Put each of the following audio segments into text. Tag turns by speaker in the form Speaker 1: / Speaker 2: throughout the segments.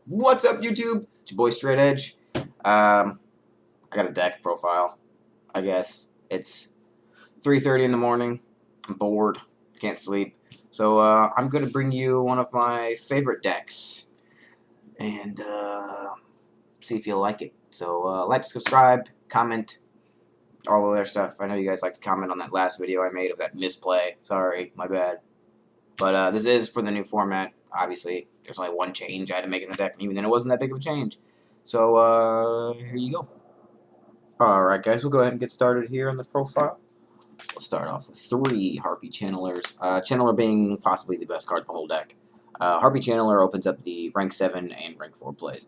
Speaker 1: What's up, YouTube? It's your boy Straight Edge. I got a deck profile. I guess it's 3:30 in the morning. I'm bored. Can't sleep. So I'm gonna bring you one of my favorite decks and see if you like it. So like, subscribe, comment, all of their stuff. I know you guys like to comment on that last video I made of that misplay. Sorry, my bad. But this is for the new format. Obviously, there's only one change I had to make in the deck, even then it wasn't that big of a change. So here you go. Alright guys, we'll go ahead and get started here on the profile. We'll start off with 3 Harpie Channelers. Channeler being possibly the best card in the whole deck. Harpie Channeler opens up the rank 7 and rank 4 plays.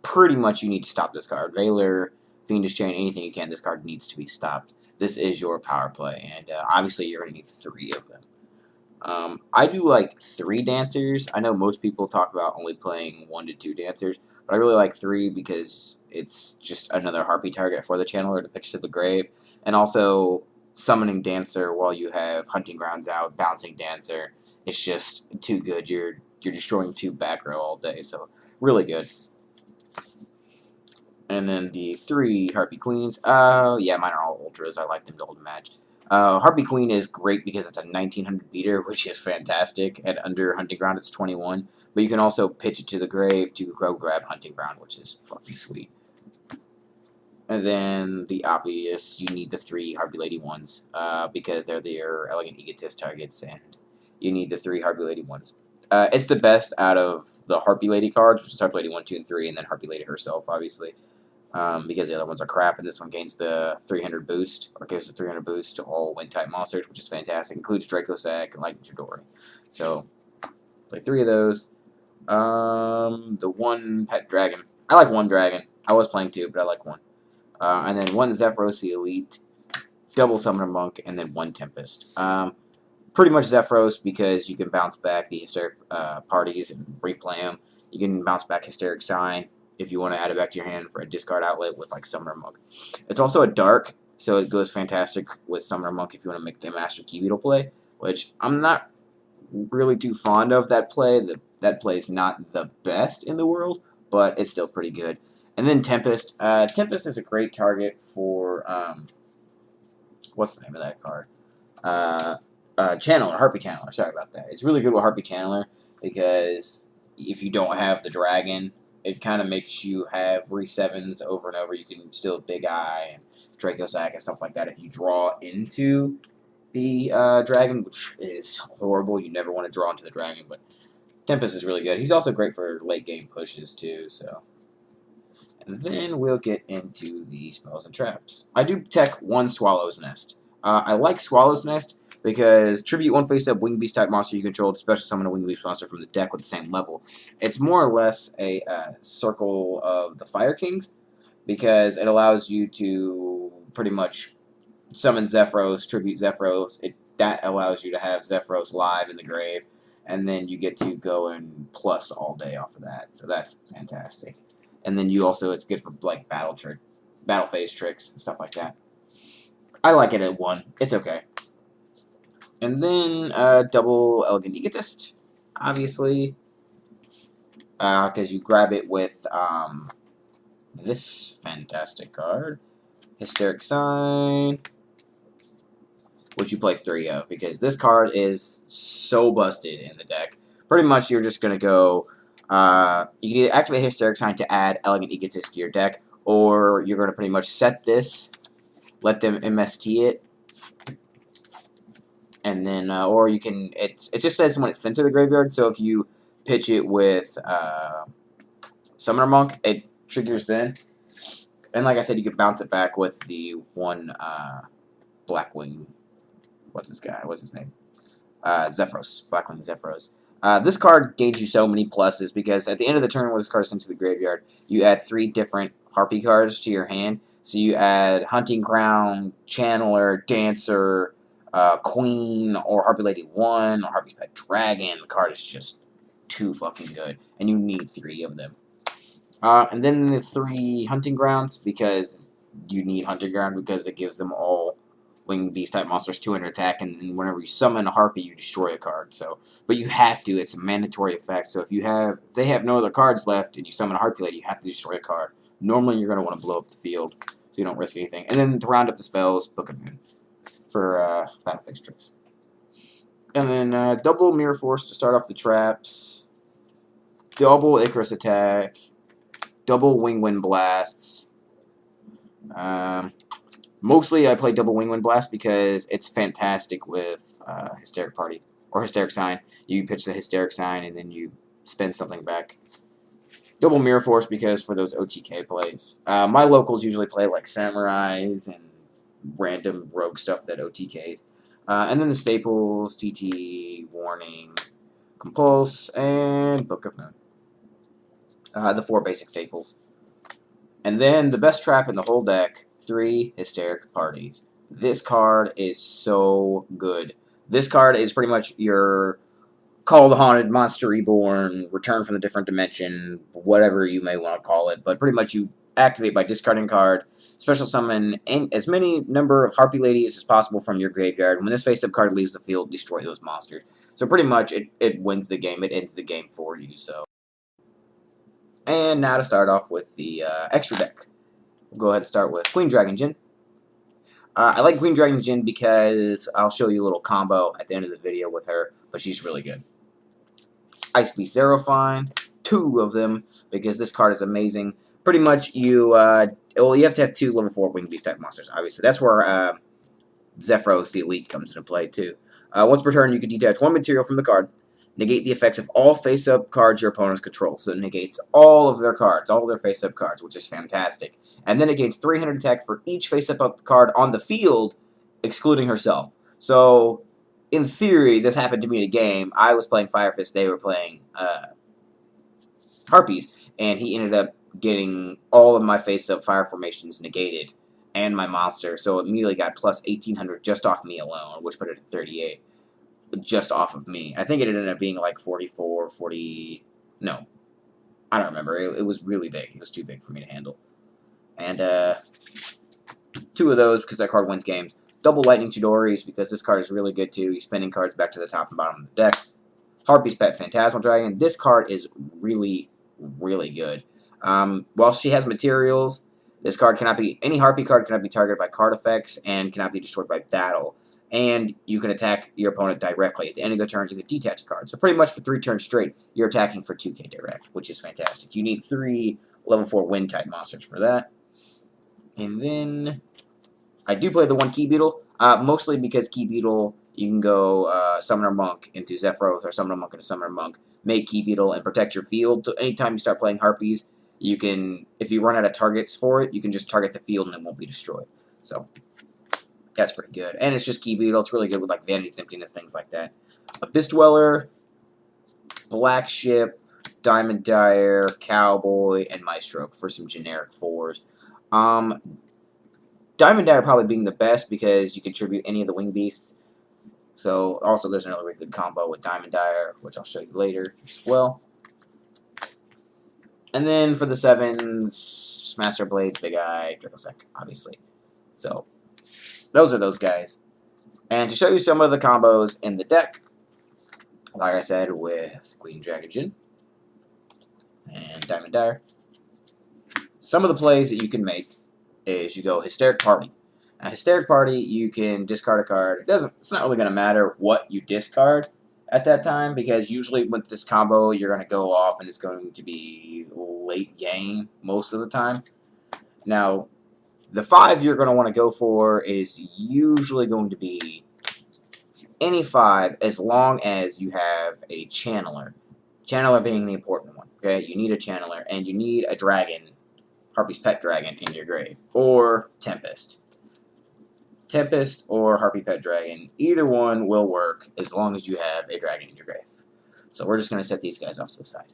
Speaker 1: Pretty much you need to stop this card. Veiler, Fiendish Chain, anything you can, this card needs to be stopped. This is your power play, and obviously you're going to need 3 of them. I do like 3 dancers. I know most people talk about only playing 1 to 2 dancers, but I really like 3 because it's just another Harpie target for the channeler to pitch to the grave, and also summoning dancer while you have hunting grounds out, bouncing dancer. It's just too good. You're destroying 2 back row all day, so really good. And then the 3 Harpie Queens. Yeah, mine are all ultras. I like them to hold a match. Harpie Queen is great because it's a 1900 beater, which is fantastic. At under Hunting Ground, it's 21. But you can also pitch it to the grave to go grab Hunting Ground, which is fucking sweet. And then the obvious, you need the 3 Harpie Lady ones because they're your Elegant Egotist targets, and you need the 3 Harpie Lady ones. It's the best out of the Harpie Lady cards, which is Harpie Lady 1, 2, and 3, and then Harpie Lady herself, obviously. Because the other ones are crap, and this one gains the 300 boost, or gives the 300 boost to all wind-type monsters, which is fantastic. Includes Dracosac and Lightning Chidori. So, play 3 of those. The 1 Pet Dragon. I like 1 Dragon. I was playing 2, but I like 1. And then 1 Zephyros the Elite, double Summoner Monk, and then 1 Tempest. Pretty much Zephyros because you can bounce back the Hysteric parties and replay them. You can bounce back Hysteric Sign if you want to add it back to your hand for a discard outlet with like Summoner Monk. It's also a dark, so it goes fantastic with Summoner Monk if you want to make the Master Key Beetle play, which I'm not really too fond of that play. That play is not the best in the world, but it's still pretty good. And then Tempest. Tempest is a great target for, what's the name of that card? Channeler, Harpie Channeler, sorry about that. It's really good with Harpie Channeler because if you don't have the dragon, it kind of makes you have re-7s over and over. You can still Big Eye and Dracosac and stuff like that if you draw into the dragon, which is horrible. You never want to draw into the dragon, but Tempest is really good. He's also great for late game pushes too, so. And then we'll get into the spells and traps. I do tech 1 Swallow's Nest. I like Swallow's Nest because tribute 1 face-up Winged Beast type monster you control to special summon a Winged Beast monster from the deck with the same level. It's more or less a circle of the Fire Kings because it allows you to pretty much summon Zephyros, tribute Zephyros. That allows you to have Zephyros live in the grave, and then you get to go and plus all day off of that. So that's fantastic. And then you also, it's good for like battle phase tricks and stuff like that. I like it at 1. It's okay. And then double Elegant Egotist, obviously, because you grab it with this fantastic card, Hysteric Sign, which you play 3 of, because this card is so busted in the deck. Pretty much you're just going to go, you can either activate Hysteric Sign to add Elegant Egotist to your deck, or you're going to pretty much set this, let them MST it, and then, or you can, it just says when it's sent to the graveyard, so if you pitch it with Summoner Monk, it triggers then. And like I said, you can bounce it back with the 1 Blackwing, what's this guy, what's his name? Zephyros, Blackwing Zephyros. This card gains you so many pluses because at the end of the turn when this card is sent to the graveyard, you add 3 different Harpie cards to your hand. So you add Hunting Ground, Channeler, Dancer, Queen, or Harpie Lady 1, or Harpie's Pet Dragon. The card is just too fucking good, and you need 3 of them. And then the 3 Hunting Grounds, because you need Hunting Ground because it gives them all Winged Beast type monsters, 200 attack, and then whenever you summon a Harpie, you destroy a card. So, but you have to. It's a mandatory effect. So if they have no other cards left, and you summon a Harpie lady, you have to destroy a card. Normally, you're going to want to blow up the field, so you don't risk anything. And then to round up the spells, Book of Moon for battle fix tricks. And then double Mirror Force to start off the traps. Double Icarus attack. Double Wing Wind Blasts. Mostly I play double Wing Wind Blast because it's fantastic with Hysteric Party or Hysteric Sign. You pitch the Hysteric Sign and then you spend something back. Double Mirror Force because for those OTK plays. My locals usually play like Samurais and random rogue stuff that OTKs. And then the staples, TT, Warning, Compulse, and Book of Moon. The 4 basic staples. And then the best trap in the whole deck, 3 Hysteric Parties. This card is so good. This card is pretty much your Call of the Haunted, Monster Reborn, Return from the Different Dimension, whatever you may want to call it. But pretty much you activate by discarding card, special summon as many number of Harpie Ladies as possible from your graveyard. When this face-up card leaves the field, destroy those monsters. So pretty much it wins the game. It ends the game for you. So. And now to start off with the extra deck. We'll go ahead and start with Queen Dragon Jin. I like Queen Dragon Jin because I'll show you a little combo at the end of the video with her, but she's really good. Ice Beast Aerophine, 2 of them, because this card is amazing. Pretty much you have to have 2 level 4 Winged Beast type monsters, obviously. That's where Zephyros the Elite comes into play, too. Once per turn, you can detach 1 material from the card, negate the effects of all face-up cards your opponents control. So it negates all of their cards, all of their face-up cards, which is fantastic. And then it gains 300 attack for each face-up card on the field, excluding herself. So, in theory, this happened to me in a game. I was playing Fire Fist, they were playing Harpies, and he ended up getting all of my face-up fire formations negated, and my monster. So it immediately got plus 1800 just off me alone, which put it at 38. Just off of me. I think it ended up being like 44, 40... No. I don't remember. It was really big. It was too big for me to handle. And, 2 of those because that card wins games. Double Lightning Chidoris because this card is really good too. You're spending cards back to the top and bottom of the deck. Harpie's Pet Phantasmal Dragon. This card is really, really good. While she has materials, this card cannot be... Any Harpie card cannot be targeted by card effects and cannot be destroyed by battle. And you can attack your opponent directly. At the end of the turn, you can detach a card. So pretty much for 3 turns straight, you're attacking for 2k direct, which is fantastic. You need 3 level 4 wind-type monsters for that. And then I do play the 1 Key Beetle, mostly because Key Beetle, you can go Summoner Monk into Zephyros or Summoner Monk into Summoner Monk, make Key Beetle, and protect your field. So anytime you start playing Harpies, you can, if you run out of targets for it, you can just target the field and it won't be destroyed. So that's pretty good. And it's just Key Beetle. It's really good with like Vanity's Emptiness, things like that. Abyss Dweller, Black Ship, Diamond Dyer, Cowboy, and Maestro for some generic 4s. Diamond Dyer probably being the best because you contribute any of the Wing Beasts. So also there's another really good combo with Diamond Dyer, which I'll show you later as well. And then for the 7s, Master Blades, Big Eye, Dracosec, obviously. So those are those guys. And to show you some of the combos in the deck, like I said, with Queen Dragon Jin and Diamond Dyer, some of the plays that you can make is you go Hysteric Party. Now, Hysteric Party, you can discard a card. It's not really going to matter what you discard at that time, because usually with this combo, you're going to go off and it's going to be late game most of the time. Now, the 5 you're going to want to go for is usually going to be any 5 as long as you have a Channeler. Channeler being the important one, okay? You need a Channeler, and you need a dragon, Harpie's Pet Dragon, in your grave. Or Tempest. Tempest or Harpie Pet Dragon, either one will work as long as you have a dragon in your grave. So we're just going to set these guys off to the side.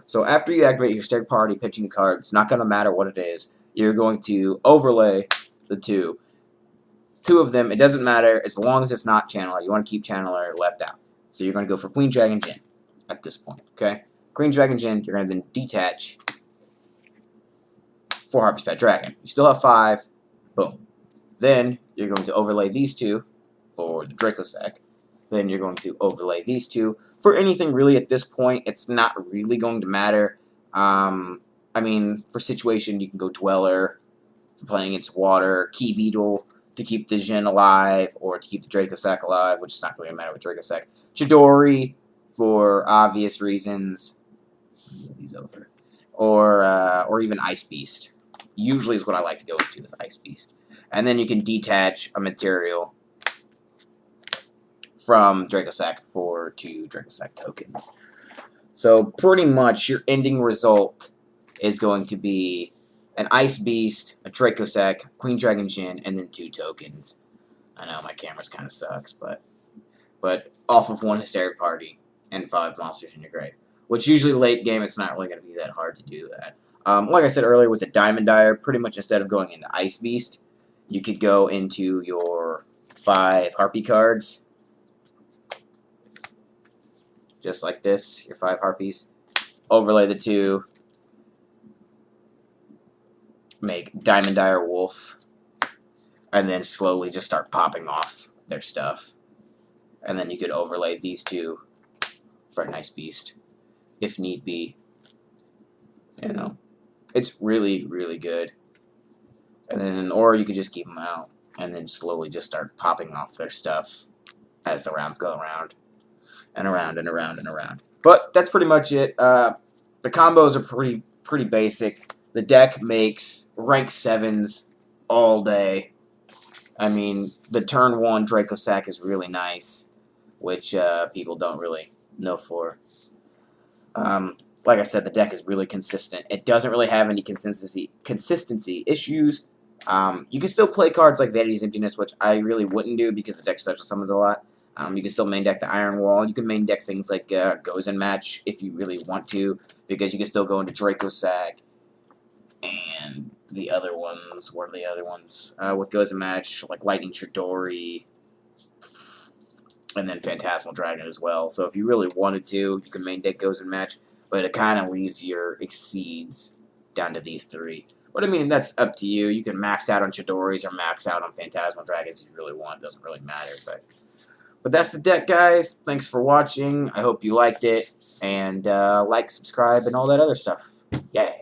Speaker 1: So after you activate your Hysteric Party, pitching a card, it's not going to matter what it is. You're going to overlay the 2. 2 of them, it doesn't matter as long as it's not Channeler. You want to keep Channeler left out. So you're going to go for Queen Dragon Jin at this point, okay? Queen Dragon Jin, you're going to then detach 4 Harpie's Pet Dragon. You still have 5. Boom. Then you're going to overlay these two for the Dracossack. Then you're going to overlay these two. For anything really at this point, it's not really going to matter. I mean, for situation, you can go Dweller for playing against water, Key Beetle to keep the Jin alive, or to keep the Dracossack alive, which is not going to matter with Dracossack. Chidori for obvious reasons. Move these over. Or even Ice Beast. Usually is what I like to go into is Ice Beast. And then you can detach a material from Dracossack for 2 Dracossack tokens. So pretty much your ending result is going to be an Ice Beast, a Dracossack, Queen Dragon Jin, and then 2 tokens. I know my camera's kind of sucks, but off of 1 Hysteria Party and 5 monsters in your grave. Which usually late game, it's not really going to be that hard to do that. Like I said earlier with the Diamond Dire, pretty much instead of going into Ice Beast, you could go into your 5 Harpie cards. Just like this, your 5 Harpies. Overlay the 2. Make Diamond Dire Wolf. And then slowly just start popping off their stuff. And then you could overlay these 2 for a nice beast, if need be. You know, it's really, really good. And then, or you could just keep them out and then slowly just start popping off their stuff as the rounds go around and around and around and around. But that's pretty much it. The combos are pretty basic. The deck makes rank 7s all day. I mean, the turn 1 Dracossack is really nice, which people don't really know for. Like I said, the deck is really consistent. It doesn't really have any consistency issues. You can still play cards like Vanity's Emptiness, which I really wouldn't do because the deck special summons a lot. You can still main deck the Iron Wall. You can main deck things like Goes and Match if you really want to, because you can still go into Dracossack and the other ones. What are the other ones? With Goes and Match, like Lightning Chidori, and then Phantasmal Dragon as well. So if you really wanted to, you can main deck Goes and Match, but it kind of leaves your Exceeds down to these 3. But I mean, that's up to you. You can max out on Chidori's or max out on Phantasmal Dragons if you really want. It doesn't really matter. But that's the deck, guys. Thanks for watching. I hope you liked it. And like, subscribe, and all that other stuff. Yay.